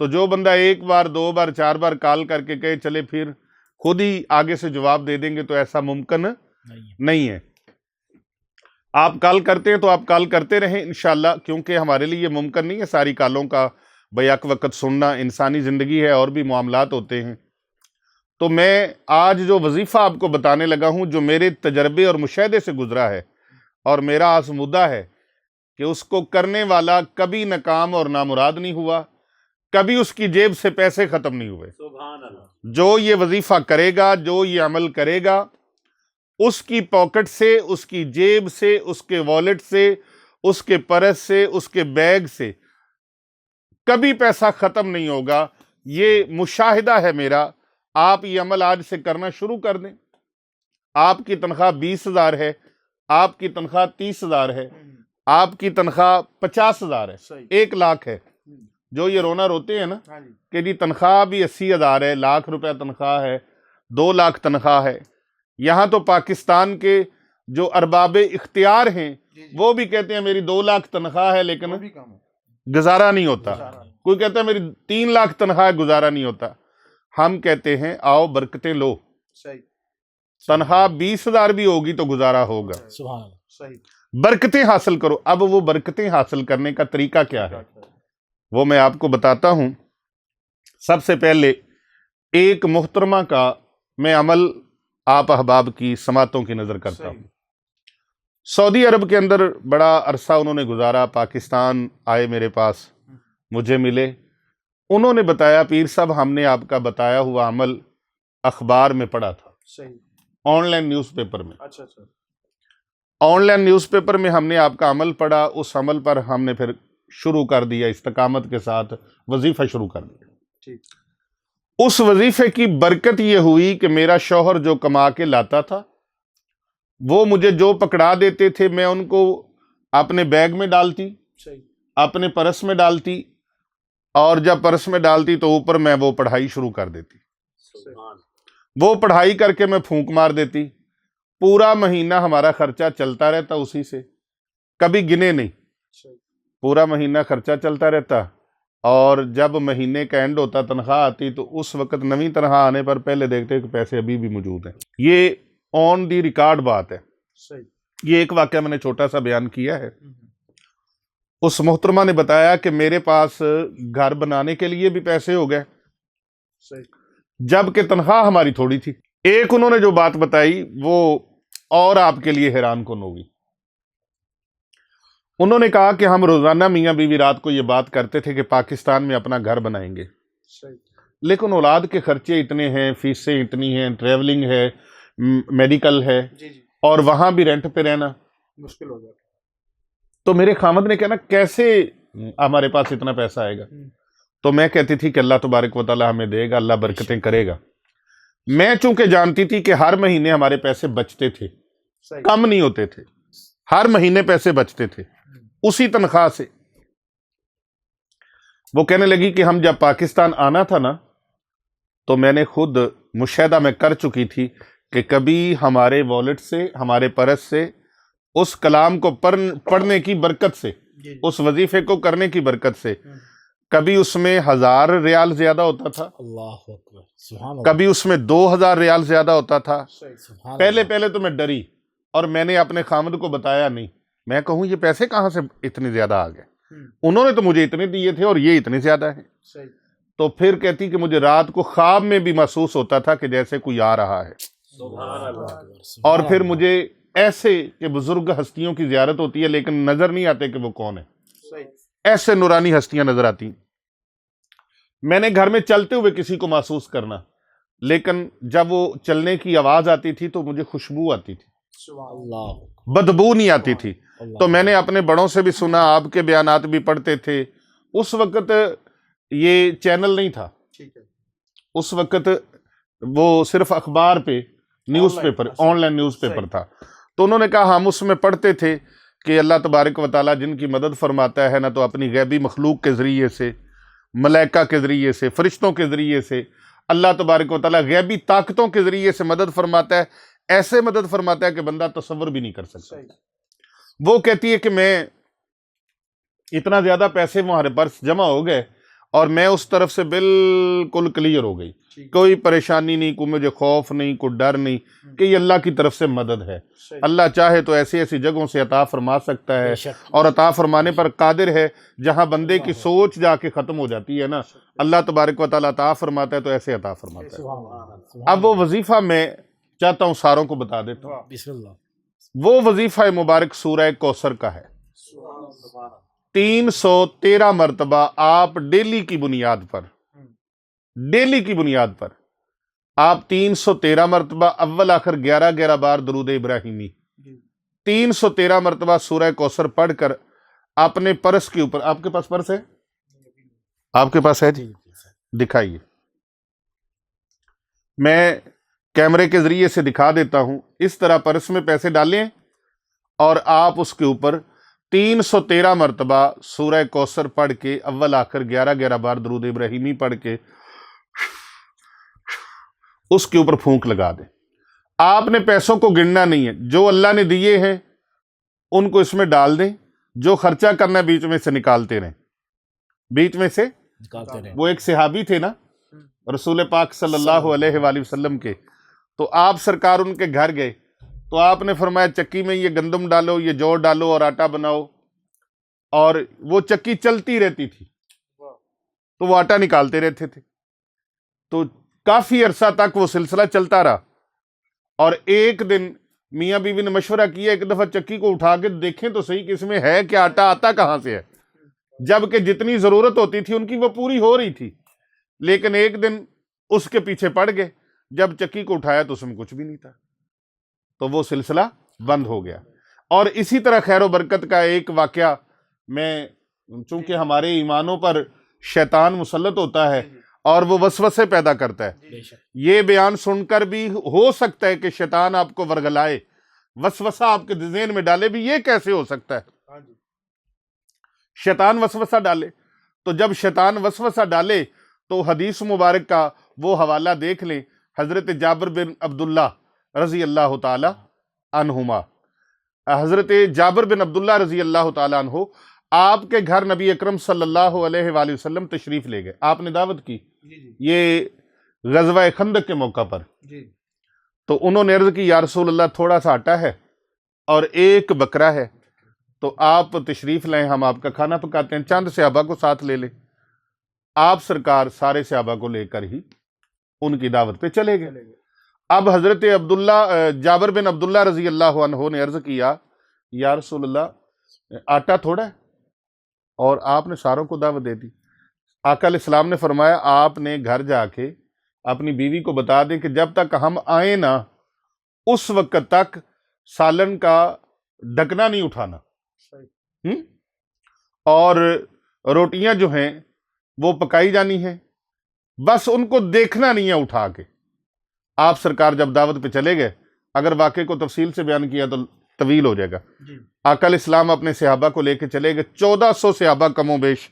تو جو بندہ ایک بار 2 بار 4 بار کال کر کے کہے چلے پھر خود ہی آگے سے جواب دے دیں گے تو ایسا ممکن نہیں ہے. آپ کال کرتے ہیں تو آپ کال کرتے رہیں انشاءاللہ، کیونکہ ہمارے لیے یہ ممکن نہیں ہے ساری کالوں کا بیک وقت سننا. انسانی زندگی ہے اور بھی معاملات ہوتے ہیں. تو میں آج جو وظیفہ آپ کو بتانے لگا ہوں جو میرے تجربے اور مشاہدے سے گزرا ہے اور میرا آزمودہ ہے کہ اس کو کرنے والا کبھی ناکام اور نامراد نہیں ہوا، کبھی اس کی جیب سے پیسے ختم نہیں ہوئے. سبحان اللہ. جو یہ وظیفہ کرے گا، جو یہ عمل کرے گا، اس کی پاکٹ سے، اس کی جیب سے، اس کے والیٹ سے، اس کے پرس سے، اس کے بیگ سے کبھی پیسہ ختم نہیں ہوگا. یہ مشاہدہ ہے میرا. آپ یہ عمل آج سے کرنا شروع کر دیں. آپ کی تنخواہ 20,000 ہے، آپ کی تنخواہ 30,000 ہے، آپ کی تنخواہ 50,000 ہے، 1,00,000 ہے. جو یہ رونا روتے ہیں نا کہ جی تنخواہ بھی 80,000 ہے، ₹1,00,000 تنخواہ ہے، 2,00,000 تنخواہ ہے. یہاں تو پاکستان کے جو ارباب اختیار ہیں وہ بھی کہتے ہیں میری 2,00,000 تنخواہ ہے لیکن گزارا نہیں ہوتا. کوئی کہتا ہے میری 3,00,000 تنخواہ ہے، گزارا نہیں ہوتا. ہم کہتے ہیں آؤ برکتیں لو. تنخواہ 20,000 بھی ہوگی تو گزارا ہوگا. برکتیں حاصل کرو. اب وہ برکتیں حاصل کرنے کا طریقہ کیا ہے وہ میں آپ کو بتاتا ہوں. سب سے پہلے ایک محترمہ کا میں عمل آپ احباب کی سماعتوں کی نظر کرتا ہوں. سعودی عرب کے اندر بڑا عرصہ انہوں نے گزارا. پاکستان آئے میرے پاس، مجھے ملے. انہوں نے بتایا پیر صاحب ہم نے آپ کا بتایا ہوا عمل اخبار میں پڑھا تھا، آن لائن نیوز پیپر میں. آن لائن نیوز پیپر میں ہم نے آپ کا عمل پڑھا. اس عمل پر ہم نے پھر شروع کر دیا، استقامت کے ساتھ وظیفہ شروع کر دیا. اس وظیفے کی برکت یہ ہوئی کہ میرا شوہر جو کما کے لاتا تھا وہ مجھے جو پکڑا دیتے تھے میں ان کو اپنے بیگ میں ڈالتی، اپنے پرس میں ڈالتی، اور جب پرس میں ڈالتی تو اوپر میں وہ پڑھائی شروع کر دیتی. وہ پڑھائی کر کے میں پھونک مار دیتی. پورا مہینہ ہمارا خرچہ چلتا رہتا اسی سے، کبھی گنے نہیں. پورا مہینہ خرچہ چلتا رہتا، اور جب مہینے کا اینڈ ہوتا تنخواہ آتی تو اس وقت نویں تنخواہ آنے پر پہلے دیکھتے کہ پیسے ابھی بھی موجود ہیں. یہ آن دی ریکارڈ بات ہے. یہ ایک واقعہ میں نے چھوٹا سا بیان کیا ہے. اس محترمہ نے بتایا کہ میرے پاس گھر بنانے کے لیے بھی پیسے ہو گئے جبکہ تنخواہ ہماری تھوڑی تھی. ایک انہوں نے جو بات بتائی وہ اور آپ کے لیے حیران کن ہوگی. انہوں نے کہا کہ ہم روزانہ میاں بیوی رات کو یہ بات کرتے تھے کہ پاکستان میں اپنا گھر بنائیں گے، لیکن اولاد کے خرچے اتنے ہیں، فیسیں اتنی ہیں، ٹریولنگ ہے، میڈیکل ہے، اور وہاں بھی رینٹ پہ رہنا مشکل ہو جاتا. تو میرے خامد نے کہنا کیسے ہمارے پاس اتنا پیسہ آئے گا؟ تو میں کہتی تھی کہ اللہ تبارک و تعالیٰ ہمیں دے گا، اللہ برکتیں کرے گا. میں چونکہ جانتی تھی کہ ہر مہینے ہمارے پیسے بچتے تھے، کم نہیں ہوتے تھے، ہر مہینے پیسے بچتے تھے اسی تنخواہ سے. وہ کہنے لگی کہ ہم جب پاکستان آنا تھا نا تو میں نے خود مشاہدہ میں کر چکی تھی کہ کبھی ہمارے والیٹ سے، ہمارے پرس سے، اس کلام کو پڑھنے کی برکت سے، اس وظیفے کو کرنے کی برکت سے کبھی اس میں 1,000 ریال زیادہ ہوتا تھا، اللہ اکبر، سبحان اللہ. کبھی اس میں 2,000 ریال زیادہ ہوتا تھا. سبحان پہلے تو میں ڈری اور میں نے اپنے خامد کو بتایا نہیں. میں کہوں یہ پیسے کہاں سے اتنے زیادہ آ گئے؟ انہوں نے تو مجھے اتنے دیے تھے اور یہ اتنے زیادہ ہیں. تو پھر کہتی کہ مجھے رات کو خواب میں بھی محسوس ہوتا تھا کہ جیسے کوئی آ رہا ہے. سبحان اللہ. اور پھر مجھے ایسے کہ بزرگ ہستیوں کی زیارت ہوتی ہے لیکن نظر نہیں آتے کہ وہ کون ہے. ایسے نورانی ہستیاں نظر آتی. میں نے گھر میں چلتے ہوئے کسی کو محسوس کرنا، لیکن جب وہ چلنے کی آواز آتی تھی تو مجھے خوشبو آتی تھی، اللہ بدبو نہیں آتی تھی. تو میں نے اپنے بڑوں سے بھی سنا، آپ کے بیانات بھی پڑھتے تھے. اس وقت یہ چینل نہیں تھا، اس وقت وہ صرف اخبار پہ news paper, on line news paper تھا. تو انہوں نے کہا ہم اس میں پڑھتے تھے کہ اللہ تبارک و تعالیٰ جن کی مدد فرماتا ہے نہ تو اپنی غیبی مخلوق کے ذریعے سے، ملائکہ کے ذریعے سے، فرشتوں کے ذریعے سے، اللہ تبارک و تعالیٰ غیبی طاقتوں کے ذریعے سے مدد فرماتا ہے، ایسے مدد فرماتا ہے کہ بندہ تصور بھی نہیں کر سکتا. وہ کہتی ہے کہ میں اتنا زیادہ پیسے ہمارے پرس جمع ہو گئے اور میں اس طرف سے بالکل کلیئر ہو گئی، کوئی پریشانی نہیں، کوئی مجھے خوف نہیں، کوئی ڈر نہیں، کہ یہ اللہ کی طرف سے مدد ہے۔ اللہ چاہے تو ایسی ایسی جگہوں سے عطا فرما سکتا ہے، بے شک اور عطا فرمانے پر قادر ہے، جہاں بندے کی سوچ جا کے ختم ہو جاتی ہے نا، اللہ تبارک و تعالیٰ عطا فرماتا ہے تو ایسے عطا فرماتا ہے۔ سبحان اللہ، سبحان اب وہ وظیفہ میں چاہتا ہوں ساروں کو بتا دیتا ہوں۔ اللہ، بسم اللہ، وہ وظیفہ مبارک سورہ کوثر کا ہے۔ 313 مرتبہ آپ ڈیلی کی بنیاد پر آپ 313 مرتبہ اول آخر 11 بار درود ابراہیمی، 313 مرتبہ سورہ کوثر پڑھ کر اپنے پرس کے اوپر، آپ کے پاس پرس ہے؟ آپ کے پاس ہے جی؟ دکھائیے، میں کیمرے کے ذریعے سے دکھا دیتا ہوں۔ اس طرح پرس میں پیسے ڈالیں اور آپ اس کے اوپر 313 مرتبہ سورہ کوثر پڑھ کے اول آخر 11 بار درود ابراہیمی پڑھ کے اس کے اوپر پھونک لگا دیں۔ آپ نے پیسوں کو گننا نہیں ہے، جو اللہ نے دیے ہیں ان کو اس میں ڈال دیں، جو خرچہ کرنا ہے بیچ میں سے نکالتے رہیں، بیچ میں سے۔ نکالتے رہیں۔ وہ ایک صحابی تھے نا رسول پاک صلی اللہ علیہ وآلہ وسلم کے، تو آپ سرکار ان کے گھر گئے تو آپ نے فرمایا چکی میں یہ گندم ڈالو، یہ جوار ڈالو اور آٹا بناؤ، اور وہ چکی چلتی رہتی تھی تو وہ آٹا نکالتے رہتے تھے۔ تو کافی عرصہ تک وہ سلسلہ چلتا رہا، اور ایک دن میاں بیوی نے مشورہ کیا ایک دفعہ چکی کو اٹھا کے دیکھیں تو صحیح کہ اس میں ہے کہ آٹا آتا کہاں سے ہے، جبکہ جتنی ضرورت ہوتی تھی ان کی وہ پوری ہو رہی تھی، لیکن ایک دن اس کے پیچھے پڑ گئے، جب چکی کو اٹھایا تو اس میں کچھ بھی نہیں تھا، تو وہ سلسلہ بند ہو گیا۔ اور اسی طرح خیر و برکت کا ایک واقعہ، میں چونکہ ہمارے ایمانوں پر شیطان مسلط ہوتا ہے اور وہ وسوسے پیدا کرتا ہے، بے شک، یہ بیان سن کر بھی ہو سکتا ہے کہ شیطان آپ کو ورگلائے، وسوسہ آپ کے ذہن میں ڈالے بھی، یہ کیسے ہو سکتا ہے؟ شیطان وسوسہ ڈالے، تو جب شیطان وسوسہ ڈالے تو حدیث مبارک کا وہ حوالہ دیکھ لیں، حضرت جابر بن عبداللہ رضی اللہ تعالی عنہما، حضرت جابر بن عبداللہ رضی اللہ تعالی عنہ آپ کے گھر نبی اکرم صلی اللہ علیہ وآلہ وسلم تشریف لے گئے، آپ نے دعوت کی، یہ غزوہ خندق کے موقع پر، تو انہوں نے عرض کی یا رسول اللہ تھوڑا سا آٹا ہے اور ایک بکرا ہے، تو آپ تشریف لائیں، ہم آپ کا کھانا پکاتے ہیں، چند صحابہ کو ساتھ لے لیں۔ آپ سرکار سارے صحابہ کو لے کر ہی ان کی دعوت پہ چلے گئے۔ اب حضرت جابر بن عبداللہ رضی اللہ عنہ نے عرض کیا یا رسول اللہ آٹا تھوڑا ہے اور آپ نے ساروں کو دعوت دے دی۔ آقا علیہ السلام نے فرمایا آپ نے گھر جا کے اپنی بیوی کو بتا دیں کہ جب تک ہم آئیں نا اس وقت تک سالن کا ڈھکنا نہیں اٹھانا، اور روٹیاں جو ہیں وہ پکائی جانی ہیں، بس ان کو دیکھنا نہیں ہے اٹھا کے۔ آپ سرکار جب دعوت پہ چلے گئے، اگر واقعے کو تفصیل سے بیان کیا تو طویل ہو جائے گا، آقا علیہ السلام اپنے صحابہ کو لے کے چلے گئے، 1400 صحابہ کم و بیش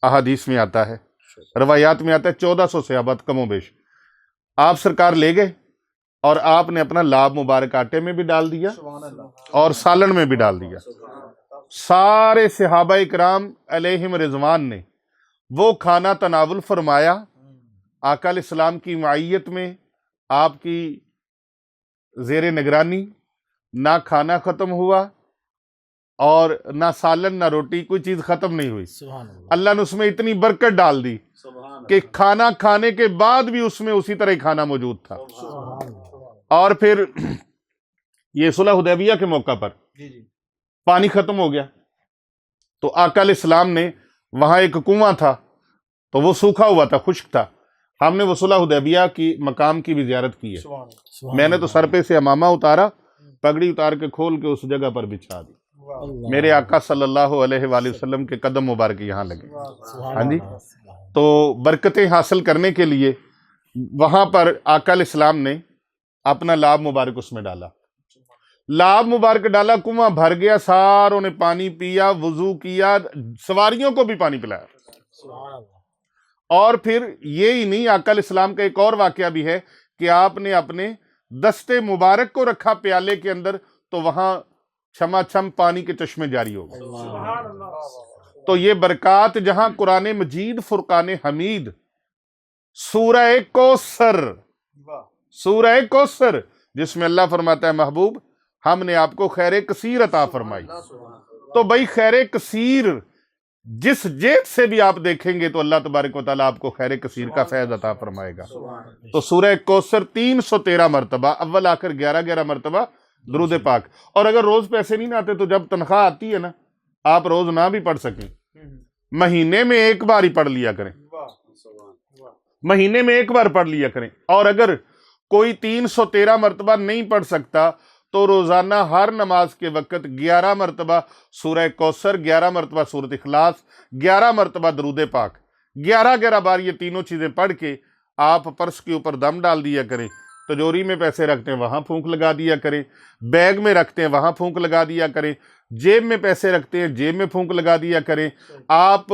احادیث میں آتا ہے، روایات میں آتا ہے 1400 صحابہ کم و بیش، آپ سرکار لے گئے اور آپ نے اپنا لاب مبارک آٹے میں بھی ڈال دیا اور سالن میں بھی ڈال دیا۔ سارے صحابہ اکرام علیہم رضوان نے وہ کھانا تناول فرمایا، آقا علیہ السلام کی معیت میں، آپ کی زیر نگرانی، نہ کھانا ختم ہوا اور نہ سالن نہ روٹی، کوئی چیز ختم نہیں ہوئی۔ سبحان اللہ، اللہ نے اس میں اتنی برکت ڈال دی کہ کھانا کھانے کے بعد بھی اس میں اسی طرح ہی کھانا موجود تھا۔ سبحان اللہ، اور پھر یہ صلح حدیبیہ کے موقع پر پانی ختم ہو گیا تو آقا علیہ السلام نے، وہاں ایک کنواں تھا تو وہ سوکھا ہوا تھا، خشک تھا، ہم نے وہ صلح حدیبیہ کی مقام کی بھی زیارت کی ہے، سبحان میں نے تو سر پہ سے امامہ اتارا، پگڑی اتار کے کھول کے اس جگہ پر بچھا دی، اللہ، میرے آقا صلی اللہ علیہ وآلہ وسلم کے قدم مبارک یہاں لگے۔ سبحان ہاں جی، اللہ، سبحان تو برکتیں حاصل کرنے کے لیے وہاں پر آقا علیہ السلام نے اپنا لاب مبارک اس میں ڈالا، لاب مبارک ڈالا، کنواں بھر گیا، ساروں نے پانی پیا، وضو کیا، سواریوں کو بھی پانی پلایا۔ اللہ، اور پھر یہی نہیں، آقا علیہ السلام کا ایک اور واقعہ بھی ہے کہ آپ نے اپنے دستے مبارک کو رکھا پیالے کے اندر تو وہاں چھما چھم پانی کے چشمے جاری ہو گئے۔ تو یہ برکات جہاں قرآن مجید فرقان حمید سورہ کوثر، سورہ کوثر جس میں اللہ فرماتا ہے محبوب ہم نے آپ کو خیر کثیر عطا فرمائی، تو بھائی خیر کثیر جس جیب سے بھی آپ دیکھیں گے تو اللہ تبارک و تعالیٰ آپ کو خیر کثیر کا فیض عطا فرمائے گا۔ تو سورہ کوثر 313 مرتبہ، اول آخر 11 مرتبہ درود پاک۔ اور اگر روز پیسے نہیں آتے تو جب تنخواہ آتی ہے نا، آپ روز نہ بھی پڑھ سکیں، مہینے میں ایک بار ہی پڑھ لیا کریں، مہینے میں ایک بار پڑھ لیا کریں۔ اور اگر کوئی 313 مرتبہ نہیں پڑھ سکتا تو روزانہ ہر نماز کے وقت 11 مرتبہ سورہ کوثر، 11 مرتبہ سورۃ اخلاص، 11 مرتبہ درود پاک، 11 بار یہ تینوں چیزیں پڑھ کے آپ پرس کے اوپر دم ڈال دیا کریں۔ تجوری میں پیسے رکھتے ہیں وہاں پھونک لگا دیا کریں، بیگ میں رکھتے ہیں وہاں پھونک لگا دیا کریں، جیب میں پیسے رکھتے ہیں جیب میں پھونک لگا دیا کریں، آپ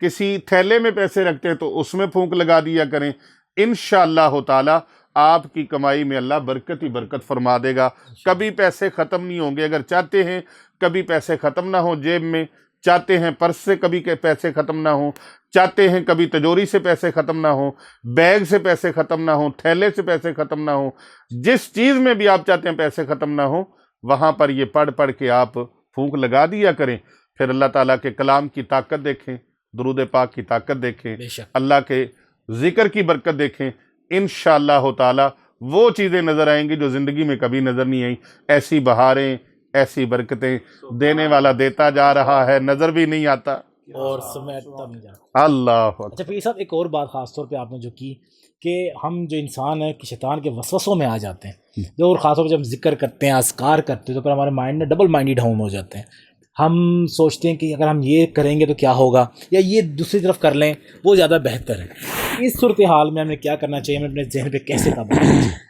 کسی تھیلے میں پیسے رکھتے ہیں تو اس میں پھونک لگا دیا کریں۔ انشاءاللہ تعالی آپ کی کمائی میں اللہ برکت ہی برکت فرما دے گا، کبھی پیسے ختم نہیں ہوں گے۔ اگر چاہتے ہیں کبھی پیسے ختم نہ ہوں جیب میں، چاہتے ہیں پرس سے کبھی پیسے ختم نہ ہوں، چاہتے ہیں کبھی تجوری سے پیسے ختم نہ ہوں، بیگ سے پیسے ختم نہ ہوں، تھیلے سے پیسے ختم نہ ہوں، جس چیز میں بھی آپ چاہتے ہیں پیسے ختم نہ ہوں، وہاں پر یہ پڑھ کے آپ پھونک لگا دیا کریں۔ پھر اللہ تعالیٰ کے کلام کی طاقت دیکھیں، درود پاک کی طاقت دیکھیں، بے شک اللہ کے ذکر کی برکت دیکھیں، انشاءاللہ تعالی وہ چیزیں نظر آئیں گی جو زندگی میں کبھی نظر نہیں آئیں۔ ایسی بہاریں، ایسی برکتیں، دینے والا دیتا جا رہا ہے، نظر بھی نہیں آتا اور سمیٹتا نہیں جاتا۔ اللہ اکبر۔ اچھا پیر صاحب، ایک اور بات خاص طور پہ آپ نے جو کی کہ ہم جو انسان ہیں کہ شیطان کے وسوسوں میں آ جاتے ہیں، جو اور خاص طور پہ جب ہم ذکر کرتے ہیں، اذکار کرتے ہیں تو پھر ہمارے مائنڈ میں ڈبل مائنڈیڈ ہم ہو جاتے ہیں۔ ہم سوچتے ہیں کہ اگر ہم یہ کریں گے تو کیا ہوگا، یا یہ دوسری طرف کر لیں وہ زیادہ بہتر ہے۔ اس صورتحال میں ہمیں کیا کرنا چاہیے، ہمیں اپنے ذہن پہ کیسے قابو کرنا چاہیے؟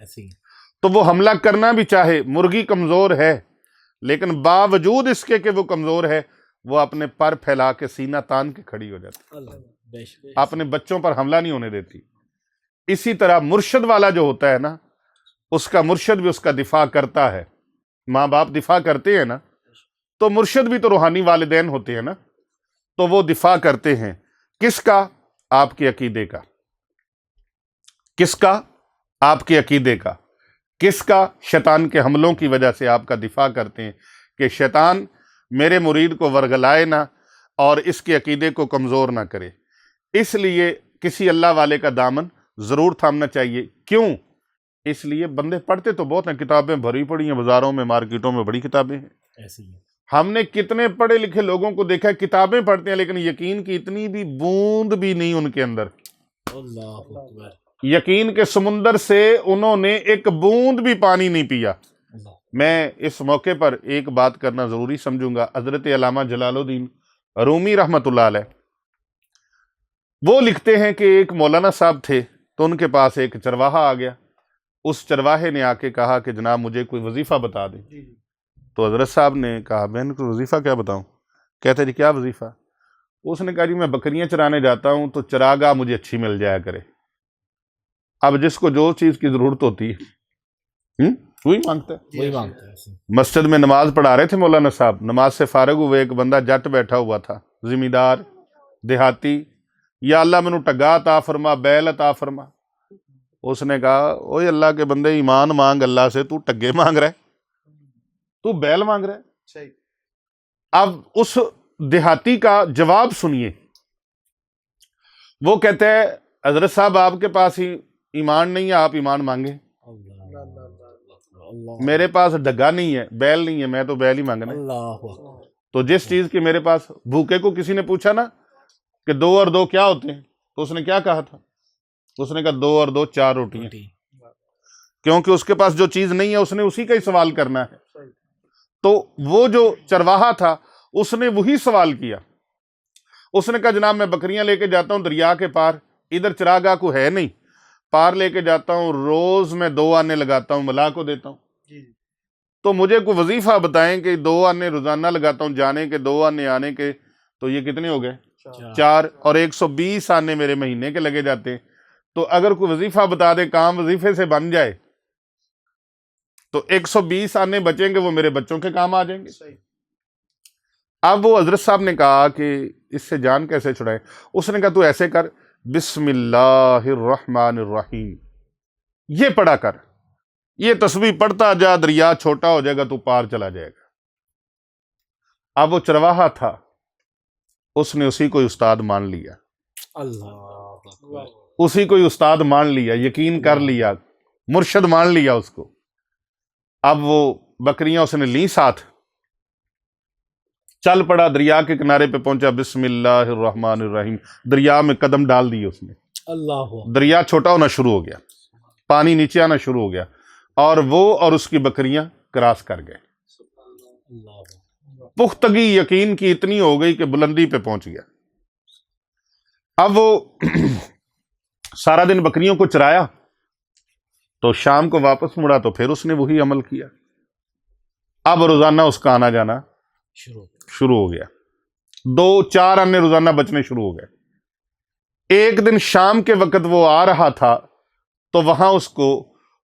ایسے ہی تو وہ حملہ کرنا بھی چاہے، مرغی کمزور ہے لیکن باوجود اس کے کہ وہ کمزور ہے وہ اپنے پر پھیلا کے سینہ تان کے کھڑی ہو جاتی، بے شک۔ اپنے بچوں پر حملہ نہیں ہونے دیتی۔ اسی طرح مرشد والا جو ہوتا ہے نا، اس کا مرشد بھی اس کا دفاع کرتا ہے۔ ماں باپ دفاع کرتے ہیں نا، تو مرشد بھی تو روحانی والدین ہوتے ہیں نا، تو وہ دفاع کرتے ہیں۔ کس کا؟ آپ کے عقیدے کا۔ کس کا؟ آپ کے عقیدے کا۔ کس کا؟ شیطان کے حملوں کی وجہ سے آپ کا دفاع کرتے ہیں کہ شیطان میرے مرید کو ورگلائے نہ اور اس کے عقیدے کو کمزور نہ کرے۔ اس لیے کسی اللہ والے کا دامن ضرور تھامنا چاہیے۔ کیوں؟ اس لیے بندے پڑھتے تو بہت ہیں، کتابیں بھری پڑی ہیں بازاروں میں، مارکیٹوں میں بڑی کتابیں ہیں۔ ایسے ہی ہم نے کتنے پڑھے لکھے لوگوں کو دیکھا ہے کتابیں پڑھتے ہیں لیکن یقین کی اتنی بھی بوند بھی نہیں ان کے اندر۔ اللہ اکبر، یقین کے سمندر سے انہوں نے ایک بوند بھی پانی نہیں پیا۔ اللہ میں اس موقع پر ایک بات کرنا ضروری سمجھوں گا۔ حضرت علامہ جلال الدین رومی رحمۃ اللہ علیہ وہ لکھتے ہیں کہ ایک مولانا صاحب تھے تو ان کے پاس ایک چرواہا آ گیا۔ اس چرواہے نے آ کے کہا کہ جناب مجھے کوئی وظیفہ بتا دیں۔ تو حضرت صاحب نے کہا میں نے کوئی وظیفہ کیا بتاؤں؟ کہتے جی کیا وظیفہ؟ اس نے کہا جی میں بکریاں چرانے جاتا ہوں تو چراگاہ مجھے اچھی مل جایا کرے۔ اب جس کو جو چیز کی ضرورت ہوتی ہے وہی مانگتا ہے۔ وہی مانگتا ہے ایسے ہی۔ مسجد میں نماز پڑھا رہے تھے مولانا صاحب، نماز سے فارغ ہوئے، ایک بندہ جٹ بیٹھا ہوا تھا، زمیندار دیہاتی، یا اللہ مینوں ٹگا عطا فرما، بیل عطا فرما۔ اس نے کہا اوے اللہ کے بندے ایمان مانگ اللہ سے، تو ٹگے مانگ رہا ہے، تو بیل مانگ رہا ہے۔ صحیح۔ اب اس دیہاتی کا جواب سنیے۔ وہ کہتے ہیں حضرت صاحب آپ کے پاس ہی ایمان نہیں ہے، آپ ایمان مانگیں۔ اللہ میرے پاس ڈگا نہیں ہے، بیل نہیں ہے، میں تو بیل ہی مانگنا ہے۔ اللہ اکبر، تو جس چیز کی میرے پاس، بھوکے کو کسی نے پوچھا نا کہ 2 اور 2 کیا ہوتے ہیں، تو اس نے کیا کہا تھا؟ اس نے کہا 2 اور 2 4 روٹیاں۔ کیونکہ اس کے پاس جو چیز نہیں ہے اس نے اسی کا ہی سوال کرنا ہے. تو وہ جو چرواہا تھا اس نے وہی سوال کیا. اس نے کہا جناب میں بکریاں لے کے جاتا ہوں دریا کے پار، ادھر چراگاہ کو ہے نہیں، پار لے کے جاتا ہوں، روز میں 2 آنے لگاتا ہوں، ملا کو دیتا ہوں. تو مجھے کوئی وظیفہ بتائیں کہ 2 آنے روزانہ لگاتا ہوں جانے کے، 2 آنے آنے کے، تو یہ کتنے ہو گئے؟ 4. اور 120 آنے میرے مہینے کے لگے جاتے ہیں. تو اگر کوئی وظیفہ بتا دے کام وظیفے سے بن جائے تو 120 آنے بچیں گے، وہ میرے بچوں کے کام آ جائیں گے. اب وہ حضرت صاحب نے کہا کہ اس سے جان کیسے چھڑائیں؟ اس نے کہا تو ایسے کر، بسم اللہ الرحمن الرحیم یہ پڑھا کر، یہ تسبیح پڑھتا جا، دریا چھوٹا ہو جائے گا تو پار چلا جائے گا. اب وہ چرواہا تھا، اس نے اسی کو استاد مان لیا، اللہ اسی کو استاد مان لیا، یقین کر لیا، مرشد مان لیا اس کو. اب وہ بکریاں اس نے لیں ساتھ، چل پڑا، دریا کے کنارے پہ پہنچا، بسم اللہ الرحمن الرحیم، دریا میں قدم ڈال دیے اس نے. اللہ دریا چھوٹا ہونا شروع ہو گیا، پانی نیچے آنا شروع ہو گیا، اور وہ اور اس کی بکریاں کراس کر گئے. پختگی یقین کی اتنی ہو گئی کہ بلندی پہ پہنچ گیا. اب وہ سارا دن بکریوں کو چرایا، تو شام کو واپس مڑا تو پھر اس نے وہی عمل کیا. اب روزانہ اس کا آنا جانا شروع ہو گیا، 2-4 آنے روزانہ بچنے شروع ہو گئے. ایک دن شام کے وقت وہ آ رہا تھا تو وہاں اس کو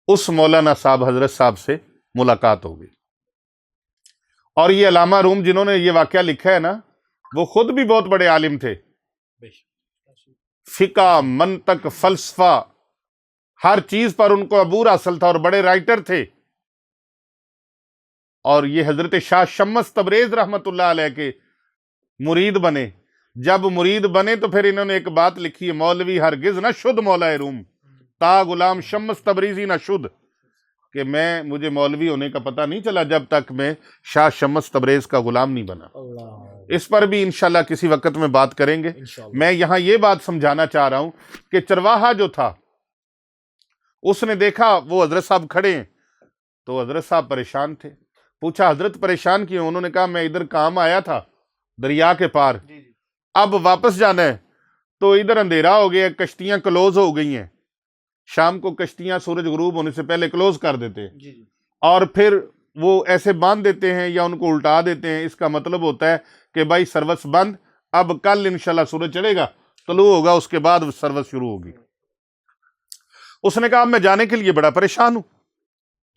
اس مولانا صاحب حضرت صاحب سے ملاقات ہو گئی. اور یہ علامہ روم جنہوں نے یہ واقعہ لکھا ہے نا، وہ خود بھی بہت بڑے عالم تھے، فقہ، منطق، فلسفہ، ہر چیز پر ان کو عبور حاصل تھا، اور بڑے رائٹر تھے. اور یہ حضرت شاہ شمس تبریز رحمت اللہ علیہ کے مرید بنے. جب مرید بنے تو پھر انہوں نے ایک بات لکھی ہے، مولوی ہرگز نہ شد مولا روم، تا غلام شمس تبریزی نہ شد، کہ مجھے مولوی ہونے کا پتہ نہیں چلا جب تک میں شاہ شمس تبریز کا غلام نہیں بنا. اس پر بھی انشاءاللہ کسی وقت میں بات کریں گے. میں یہاں یہ بات سمجھانا چاہ رہا ہوں کہ چرواہا جو تھا اس نے دیکھا وہ حضرت صاحب کھڑے ہیں، تو حضرت صاحب پریشان تھے. پوچھا حضرت پریشان کیوں؟ انہوں نے کہا میں ادھر کام آیا تھا دریا کے پار، اب واپس جانا ہے، تو ادھر اندھیرا ہو گیا، کشتیاں کلوز ہو گئی ہیں. شام کو کشتیاں سورج غروب ہونے سے پہلے کلوز کر دیتے ہیں، اور پھر وہ ایسے باندھ دیتے ہیں یا ان کو الٹا دیتے ہیں. اس کا مطلب ہوتا ہے کہ بھائی سروس بند، اب کل انشاءاللہ سورج چڑھے گا، طلوع ہوگا، اس کے بعد سروس شروع ہوگی. اس نے کہا میں جانے کے لیے بڑا پریشان ہوں.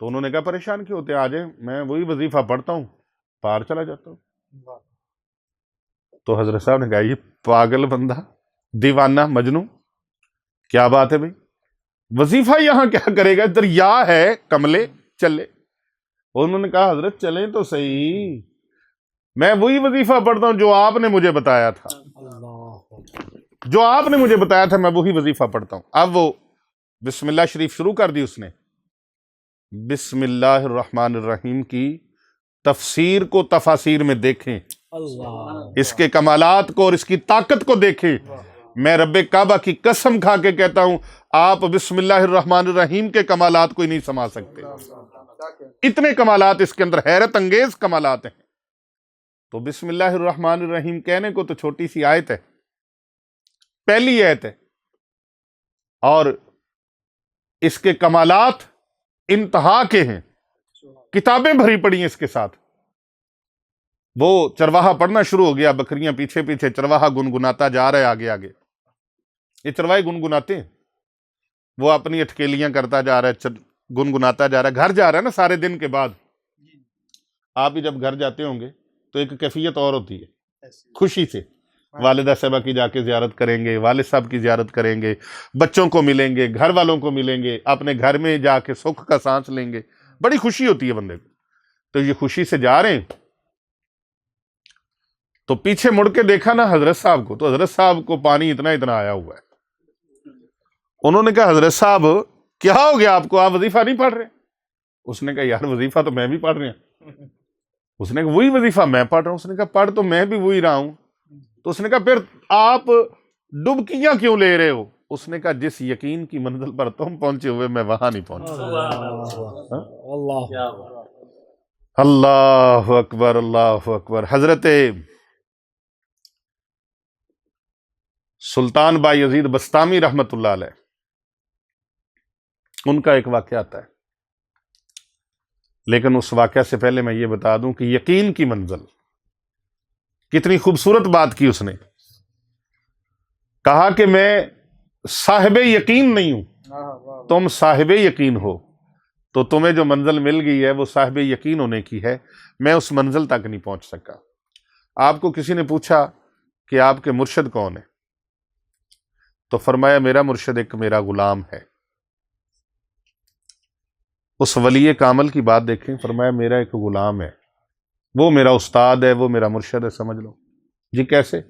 تو انہوں نے کہا پریشان کیوں ہوتے، آ جائیں، میں وہی وظیفہ پڑھتا ہوں، پار چلا جاتا ہوں. تو حضرت صاحب نے کہا یہ پاگل بندہ، دیوانہ، مجنوں، کیا بات ہے بھائی، وظیفہ یہاں کیا کرے گا، دریا ہے، کملے چلے. انہوں نے کہا حضرت چلیں تو صحیح، میں وہی وظیفہ پڑھتا ہوں جو آپ نے مجھے بتایا تھا، جو آپ نے مجھے بتایا تھا میں وہی وظیفہ پڑھتا ہوں. اب وہ بسم اللہ شریف شروع کر دی اس نے. بسم اللہ الرحمن الرحیم کی تفسیر کو تفاسیر میں دیکھیں، اس کے کمالات کو اور اس کی طاقت کو دیکھیں. میں رب کعبہ کی قسم کھا کے کہتا ہوں آپ بسم اللہ الرحمن الرحیم کے کمالات کو ہی نہیں سما سکتے. اتنے کمالات اس کے اندر، حیرت انگیز کمالات ہیں. تو بسم اللہ الرحمن الرحیم کہنے کو تو چھوٹی سی آیت ہے، پہلی آیت ہے، اور اس کے کمالات انتہا کے ہیں، کتابیں بھری پڑی ہیں اس کے ساتھ. وہ چرواہا پڑھنا شروع ہو گیا، بکریاں پیچھے پیچھے، چرواہا گنگناتا جا رہا ہے آگے آگے. یہ چرواہے گنگناتے ہیں، وہ اپنی اٹکیلیاں کرتا جا رہا ہے، گنگناتا جا رہا ہے. گھر جا رہا ہے نا سارے دن کے بعد. آپ بھی جب گھر جاتے ہوں گے تو ایک کیفیت اور ہوتی ہے، خوشی سے والدہ صاحبہ کی جا کے زیارت کریں گے، والد صاحب کی زیارت کریں گے، بچوں کو ملیں گے، گھر والوں کو ملیں گے، اپنے گھر میں جا کے سکھ کا سانس لیں گے، بڑی خوشی ہوتی ہے بندے کو. تو یہ خوشی سے جا رہے ہیں، تو پیچھے مڑ کے دیکھا نا حضرت صاحب کو، تو حضرت صاحب کو پانی اتنا اتنا آیا ہوا ہے. انہوں نے کہا حضرت صاحب کیا ہو گیا آپ کو، آپ وظیفہ نہیں پڑھ رہے؟ اس نے کہا یار وظیفہ تو میں بھی پڑھ رہے ہیں. اس نے کہا وہی وظیفہ میں پڑھ رہا ہوں. اس نے کہا پڑھ تو میں بھی وہی رہا ہوں. تو اس نے کہا پھر آپ ڈبکیاں کیوں لے رہے ہو؟ اس نے کہا جس یقین کی منزل پر تم پہنچے ہوئے میں وہاں نہیں پہنچا۔ اللہ اللہ اکبر، اللہ اکبر۔ حضرت سلطان با یزید بسطامی رحمت اللہ علیہ، ان کا ایک واقعہ آتا ہے، لیکن اس واقعہ سے پہلے میں یہ بتا دوں کہ یقین کی منزل، کتنی خوبصورت بات کی اس نے، کہا کہ میں صاحب یقین نہیں ہوں، تم صاحب یقین ہو، تو تمہیں جو منزل مل گئی ہے وہ صاحب یقین ہونے کی ہے، میں اس منزل تک نہیں پہنچ سکا۔ آپ کو کسی نے پوچھا کہ آپ کے مرشد کون ہے، تو فرمایا میرا مرشد ایک میرا غلام ہے۔ اس ولی کامل کی بات دیکھیں، فرمایا میرا ایک غلام ہے، وہ میرا استاد ہے، وہ میرا مرشد ہے، سمجھ لو۔ جی کیسے؟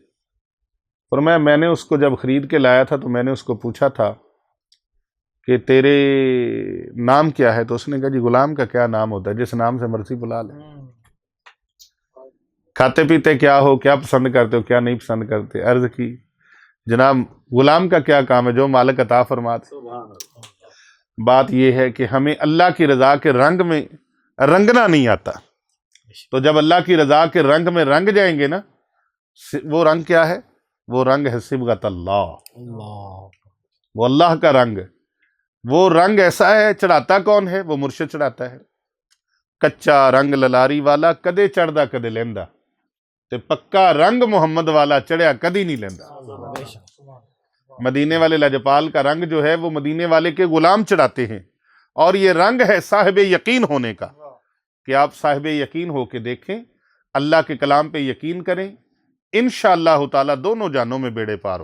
فرمایا میں نے اس کو جب خرید کے لایا تھا تو میں نے اس کو پوچھا تھا کہ تیرے نام کیا ہے، تو اس نے کہا جی غلام کا کیا نام ہوتا ہے، جس نام سے مرضی بلا لے۔ کھاتے پیتے کیا ہو، کیا پسند کرتے ہو، کیا نہیں پسند کرتے، عرض کی جناب غلام کا کیا کام ہے، جو مالک عطا فرماتے۔ بات یہ ہے کہ ہمیں اللہ کی رضا کے رنگ میں رنگنا نہیں آتا، تو جب اللہ کی رضا کے رنگ میں رنگ جائیں گے نا، وہ رنگ کیا ہے؟ وہ رنگ ہے صبغت اللہ، وہ اللہ کا رنگ، وہ رنگ ایسا ہے، چڑھاتا کون ہے؟ وہ مرشد چڑھاتا ہے۔ کچا رنگ للاری والا کدے چڑھدا کدے لیندا، تے پکا رنگ محمد والا چڑھیا کدی نہیں لیندا۔ مدینے والے لاجپال کا رنگ جو ہے وہ مدینے والے کے غلام چڑھاتے ہیں، اور یہ رنگ ہے صاحب یقین ہونے کا، کہ آپ صاحب یقین ہو کے دیکھیں، اللہ کے کلام پہ یقین کریں، انشاءاللہ تعالی دونوں جانوں میں بیڑے پار